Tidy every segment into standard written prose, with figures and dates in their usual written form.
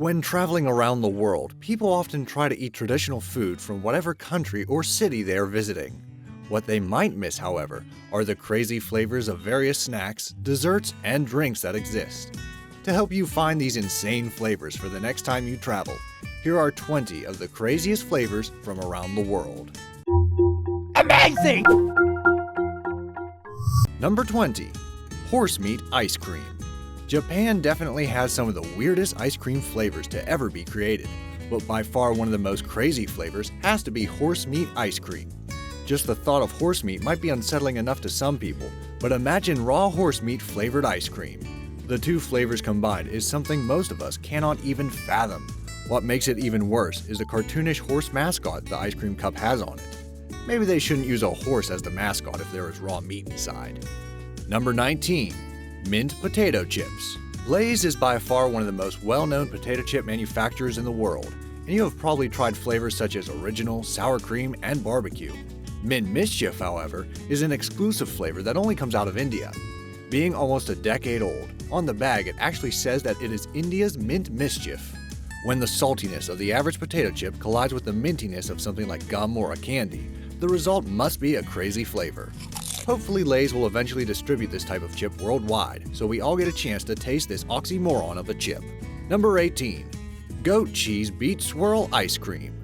When traveling around the world, people often try to eat traditional food from whatever country or city they are visiting. What they might miss, however, are the crazy flavors of various snacks, desserts, and drinks that exist. To help you find these insane flavors for the next time you travel, here are 20 of the craziest flavors from around the world. Amazing! Number 20. Horse meat ice cream. Japan definitely has some of the weirdest ice cream flavors to ever be created, but by far one of the most crazy flavors has to be horse meat ice cream. Just the thought of horse meat might be unsettling enough to some people, but imagine raw horse meat flavored ice cream. The two flavors combined is something most of us cannot even fathom. What makes it even worse is the cartoonish horse mascot the ice cream cup has on it. Maybe they shouldn't use a horse as the mascot if there is raw meat inside. Number 19. Mint potato chips. Lay's is by far one of the most well-known potato chip manufacturers in the world, and you have probably tried flavors such as original, sour cream, and barbecue. Mint Mischief, however, is an exclusive flavor that only comes out of India. Being almost a decade old, on the bag it actually says that it is India's Mint Mischief. When the saltiness of the average potato chip collides with the mintiness of something like gum or a candy, the result must be a crazy flavor. Hopefully Lay's will eventually distribute this type of chip worldwide, so we all get a chance to taste this oxymoron of a chip. Number 18. Goat Cheese Beet Swirl Ice Cream.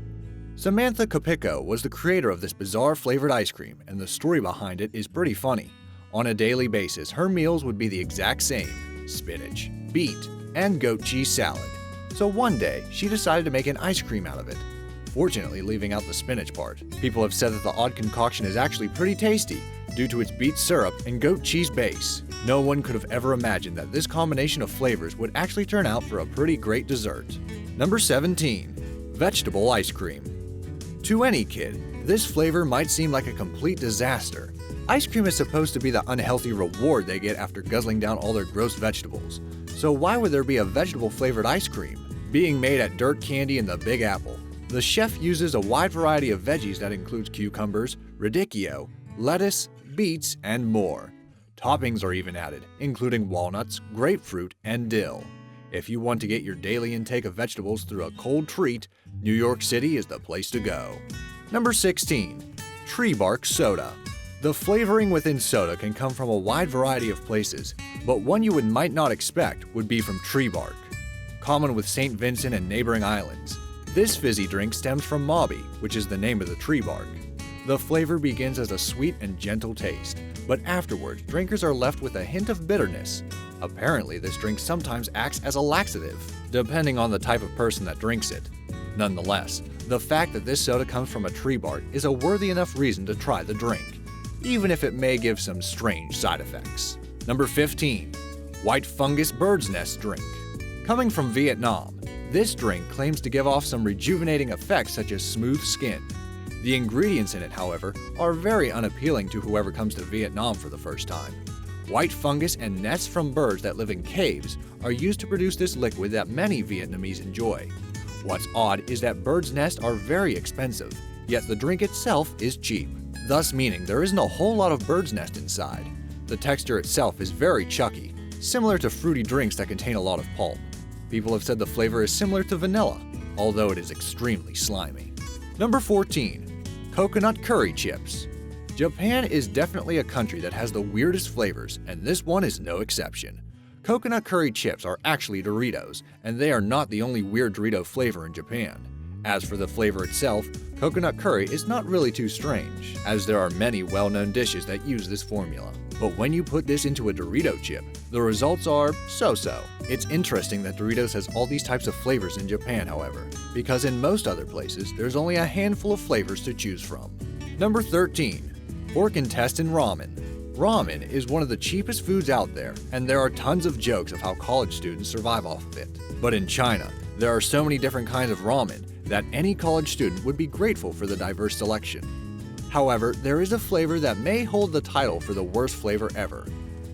Samantha Capico was the creator of this bizarre flavored ice cream, and the story behind it is pretty funny. On a daily basis, her meals would be the exact same: spinach, beet, and goat cheese salad. So one day, she decided to make an ice cream out of it, fortunately leaving out the spinach part. People have said that the odd concoction is actually pretty tasty, due to its beet syrup and goat cheese base. No one could have ever imagined that this combination of flavors would actually turn out for a pretty great dessert. Number 17. Vegetable ice cream. To any kid, this flavor might seem like a complete disaster. Ice cream is supposed to be the unhealthy reward they get after guzzling down all their gross vegetables. So why would there be a vegetable-flavored ice cream? Being made at Dirt Candy in the Big Apple, the chef uses a wide variety of veggies that includes cucumbers, radicchio, lettuce, beets, and more. Toppings are even added, including walnuts, grapefruit, and dill. If you want to get your daily intake of vegetables through a cold treat, New York City is the place to go. Number 16. Tree Bark Soda. The flavoring within soda can come from a wide variety of places, but one you might not expect would be from tree bark. Common with St. Vincent and neighboring islands, this fizzy drink stems from Mauby, which is the name of the tree bark. The flavor begins as a sweet and gentle taste, but afterwards, drinkers are left with a hint of bitterness. Apparently, this drink sometimes acts as a laxative, depending on the type of person that drinks it. Nonetheless, the fact that this soda comes from a tree bark is a worthy enough reason to try the drink, even if it may give some strange side effects. Number 15. White Fungus Bird's Nest Drink. Coming from Vietnam, this drink claims to give off some rejuvenating effects such as smooth skin. The ingredients in it, however, are very unappealing to whoever comes to Vietnam for the first time. White fungus and nests from birds that live in caves are used to produce this liquid that many Vietnamese enjoy. What's odd is that birds' nests are very expensive, yet the drink itself is cheap, thus meaning there isn't a whole lot of bird's nest inside. The texture itself is very chucky, similar to fruity drinks that contain a lot of pulp. People have said the flavor is similar to vanilla, although it is extremely slimy. Number 14. Coconut Curry Chips. Japan is definitely a country that has the weirdest flavors, and this one is no exception. Coconut curry chips are actually Doritos, and they are not the only weird Dorito flavor in Japan. As for the flavor itself, coconut curry is not really too strange, as there are many well-known dishes that use this formula. But when you put this into a Dorito chip, the results are so-so. It's interesting that Doritos has all these types of flavors in Japan, however, because in most other places, there's only a handful of flavors to choose from. Number 13. Pork intestine ramen. Ramen is one of the cheapest foods out there, and there are tons of jokes of how college students survive off of it. But in China, there are so many different kinds of ramen that any college student would be grateful for the diverse selection. However, there is a flavor that may hold the title for the worst flavor ever.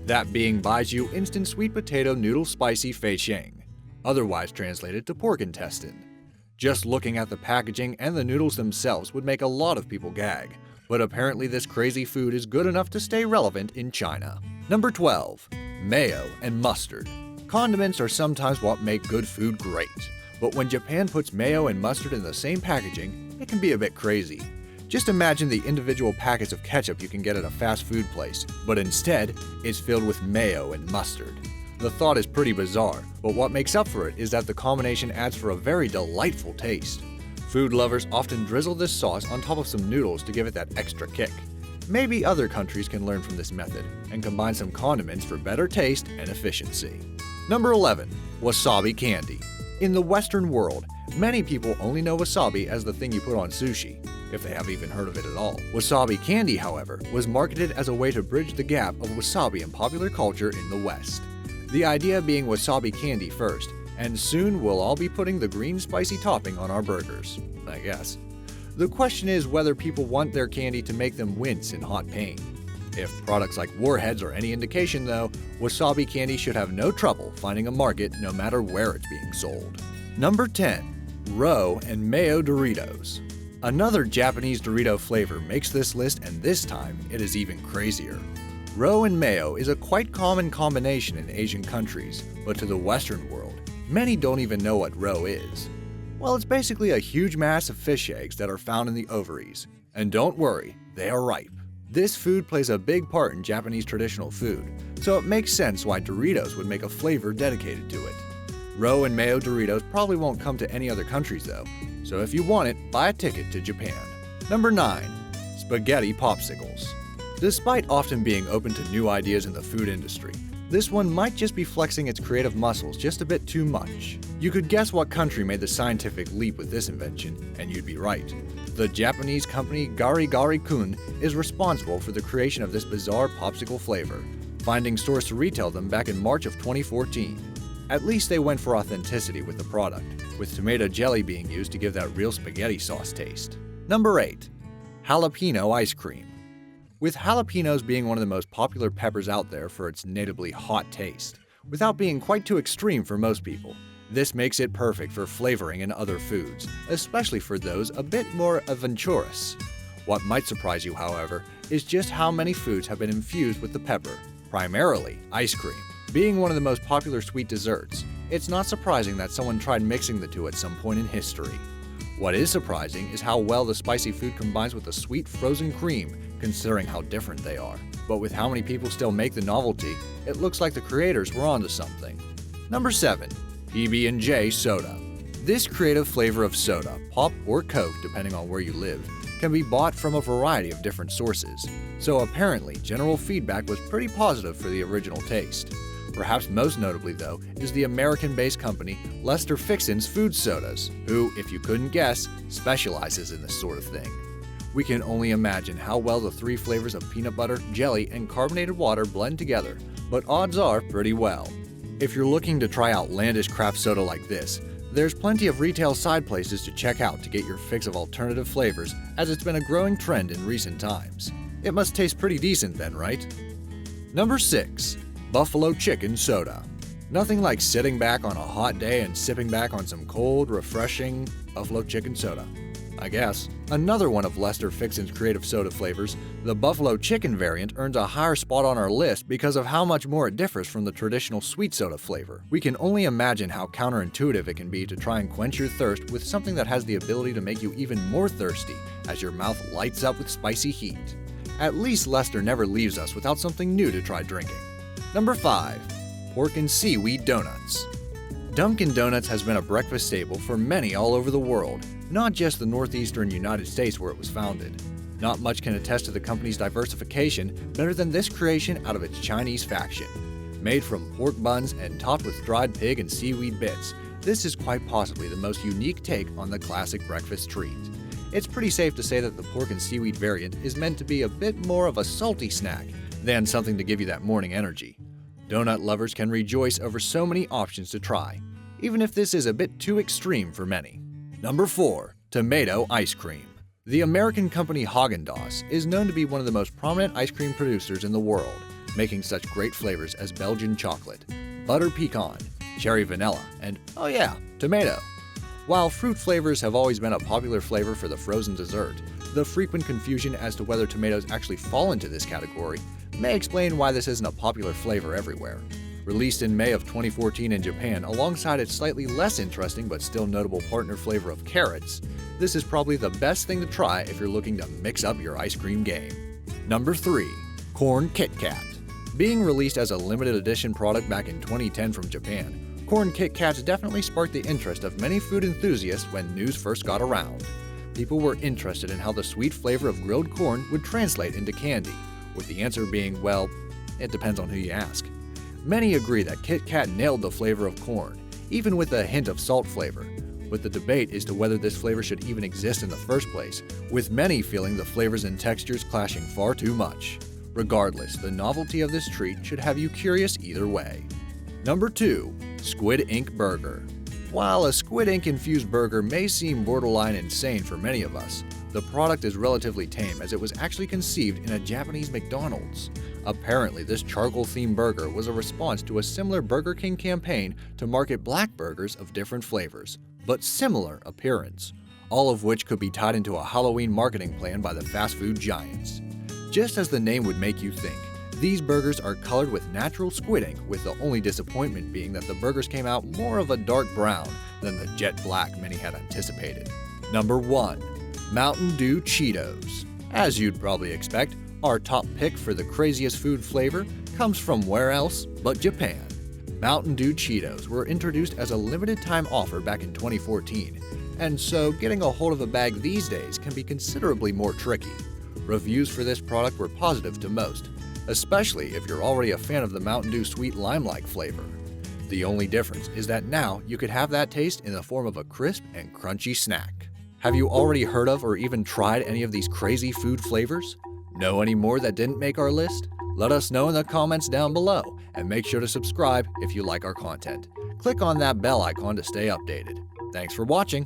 That being Baijiu Instant Sweet Potato Noodle Spicy Fei Sheng, otherwise translated to pork intestine. Just looking at the packaging and the noodles themselves would make a lot of people gag, but apparently this crazy food is good enough to stay relevant in China. Number 12. Mayo and mustard. Condiments are sometimes what make good food great, but when Japan puts mayo and mustard in the same packaging, it can be a bit crazy. Just imagine the individual packets of ketchup you can get at a fast food place, but instead, it's filled with mayo and mustard. The thought is pretty bizarre, but what makes up for it is that the combination adds for a very delightful taste. Food lovers often drizzle this sauce on top of some noodles to give it that extra kick. Maybe other countries can learn from this method and combine some condiments for better taste and efficiency. Number 11. Wasabi candy. In the Western world, many people only know wasabi as the thing you put on sushi, if they have even heard of it at all. Wasabi candy, however, was marketed as a way to bridge the gap of wasabi in popular culture in the West. The idea being wasabi candy first, and soon we'll all be putting the green spicy topping on our burgers, I guess. The question is whether people want their candy to make them wince in hot pain. If products like Warheads are any indication though, wasabi candy should have no trouble finding a market no matter where it's being sold. Number 10. Ro and Mayo Doritos. Another Japanese Dorito flavor makes this list, and this time it is even crazier. Ro and mayo is a quite common combination in Asian countries, but to the Western world, many don't even know what Ro is. Well, it's basically a huge mass of fish eggs that are found in the ovaries. And don't worry, they are ripe. This food plays a big part in Japanese traditional food, so it makes sense why Doritos would make a flavor dedicated to it. Ro and Mayo Doritos probably won't come to any other countries though, so if you want it, buy a ticket to Japan. Number 9. Spaghetti Popsicles. Despite often being open to new ideas in the food industry, this one might just be flexing its creative muscles just a bit too much. You could guess what country made the scientific leap with this invention, and you'd be right. The Japanese company Gari Gari Kun is responsible for the creation of this bizarre popsicle flavor, finding stores to retail them back in March of 2014. At least they went for authenticity with the product, with tomato jelly being used to give that real spaghetti sauce taste. Number 8. Jalapeno Ice Cream. With jalapenos being one of the most popular peppers out there for its natively hot taste, without being quite too extreme for most people, this makes it perfect for flavoring in other foods, especially for those a bit more adventurous. What might surprise you, however, is just how many foods have been infused with the pepper, primarily ice cream. Being one of the most popular sweet desserts, it's not surprising that someone tried mixing the two at some point in history. What is surprising is how well the spicy food combines with the sweet frozen cream, considering how different they are. But with how many people still make the novelty, it looks like the creators were onto something. Number 7. PB&J Soda. This creative flavor of soda, pop or Coke depending on where you live, can be bought from a variety of different sources. So apparently, general feedback was pretty positive for the original taste. Perhaps most notably though, is the American-based company Lester Fixin's Food Sodas, who, if you couldn't guess, specializes in this sort of thing. We can only imagine how well the three flavors of peanut butter, jelly, and carbonated water blend together, but odds are pretty well. If you're looking to try outlandish craft soda like this, there's plenty of retail side places to check out to get your fix of alternative flavors, as it's been a growing trend in recent times. It must taste pretty decent then, right? Number 6. Buffalo Chicken Soda. Nothing like sitting back on a hot day and sipping back on some cold, refreshing Buffalo Chicken Soda, I guess. Another one of Lester Fixin's creative soda flavors, the Buffalo Chicken variant earns a higher spot on our list because of how much more it differs from the traditional sweet soda flavor. We can only imagine how counterintuitive it can be to try and quench your thirst with something that has the ability to make you even more thirsty as your mouth lights up with spicy heat. At least Lester never leaves us without something new to try drinking. Number 5. Pork and Seaweed Donuts. Dunkin' Donuts has been a breakfast staple for many all over the world, not just the northeastern United States where it was founded. Not much can attest to the company's diversification better than this creation out of its Chinese faction. Made from pork buns and topped with dried pig and seaweed bits, this is quite possibly the most unique take on the classic breakfast treat. It's pretty safe to say that the pork and seaweed variant is meant to be a bit more of a salty snack than something to give you that morning energy. Donut lovers can rejoice over so many options to try, even if this is a bit too extreme for many. Number 4. Tomato Ice Cream. The American company Häagen-Dazs is known to be one of the most prominent ice cream producers in the world, making such great flavors as Belgian chocolate, butter pecan, cherry vanilla, and, oh yeah, tomato. While fruit flavors have always been a popular flavor for the frozen dessert, the frequent confusion as to whether tomatoes actually fall into this category may explain why this isn't a popular flavor everywhere. Released in May of 2014 in Japan alongside its slightly less interesting but still notable partner flavor of carrots, this is probably the best thing to try if you're looking to mix up your ice cream game. Number 3. Corn Kit Kat. Being released as a limited edition product back in 2010 from Japan, Corn Kit Kats definitely sparked the interest of many food enthusiasts when news first got around. People were interested in how the sweet flavor of grilled corn would translate into candy, with the answer being, well, it depends on who you ask. Many agree that Kit Kat nailed the flavor of corn, even with a hint of salt flavor, but the debate is to whether this flavor should even exist in the first place, with many feeling the flavors and textures clashing far too much. Regardless, the novelty of this treat should have you curious either way. Number 2. Squid Ink Burger. While a Squid Ink infused burger may seem borderline insane for many of us, the product is relatively tame as it was actually conceived in a Japanese McDonald's. Apparently, this charcoal-themed burger was a response to a similar Burger King campaign to market black burgers of different flavors, but similar appearance, all of which could be tied into a Halloween marketing plan by the fast food giants. Just as the name would make you think, these burgers are colored with natural squid ink, with the only disappointment being that the burgers came out more of a dark brown than the jet black many had anticipated. Number 1. Mountain Dew Cheetos. As you'd probably expect, our top pick for the craziest food flavor comes from where else but Japan. Mountain Dew Cheetos were introduced as a limited time offer back in 2014, and so getting a hold of a bag these days can be considerably more tricky. Reviews for this product were positive to most, especially if you're already a fan of the Mountain Dew sweet lime-like flavor. The only difference is that now you could have that taste in the form of a crisp and crunchy snack. Have you already heard of or even tried any of these crazy food flavors? Know any more that didn't make our list? Let us know in the comments down below, and make sure to subscribe if you like our content. Click on that bell icon to stay updated. Thanks for watching.